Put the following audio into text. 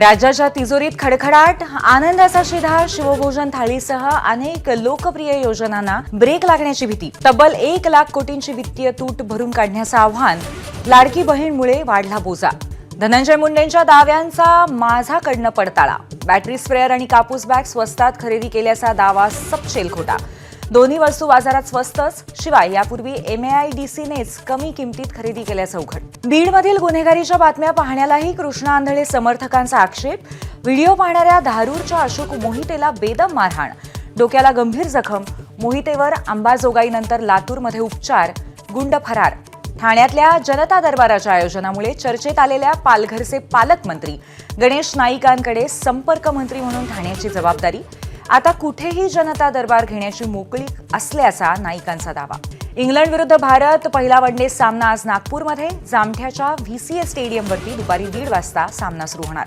राज्याच्या तिजोरीत खडखडाट, आनंदाचा शिधा, शिवभोजन थाळीसह अनेक लोकप्रिय योजनांना ब्रेक लागण्याची भीती. तब्बल 1 लाख कोटींची वित्तीय तूट भरून काढण्याचं आव्हान. लाडकी बहीणमुळे वाढला बोजा. धनंजय मुंडेंच्या दाव्यांचा माझाकडनं पडताळा. बॅटरी स्प्रेअर आणि कापूस बॅग स्वस्तात खरेदी केल्याचा दावा सपशेल खोटा. दोन्ही वस्तू बाजारात स्वस्तच. शिवाय यापूर्वी MAIDCनेच कमी किमतीत खरेदी केल्याचं उघड. बीडमधील गुन्हेगारीच्या बातम्या पाहण्यालाही कृष्णा आंधळे समर्थकांचा आक्षेप. व्हिडिओ पाहणाऱ्या धारूरच्या अशोक मोहितेला बेदम मारहाण. डोक्याला गंभीर जखम. मोहितेवर अंबाजोगाईनंतर लातूरमध्ये उपचार. गुंड फरार. ठाण्यातल्या जनता दरबाराच्या आयोजनामुळे चर्चेत आलेल्या पालघरचे पालकमंत्री गणेश नाईकांकडे संपर्क मंत्री म्हणून ठाण्याची जबाबदारी. आता कुठेही जनता दरबार घेण्याची मोकळीक असल्याचा नाईकांचा दावा. इंग्लंड विरुद्ध भारत पहिला वनडे सामना आज नागपूरमध्ये. जामठ्याच्या VCA स्टेडियमवरती दुपारी 1:30 वाजता सामना सुरू होणार.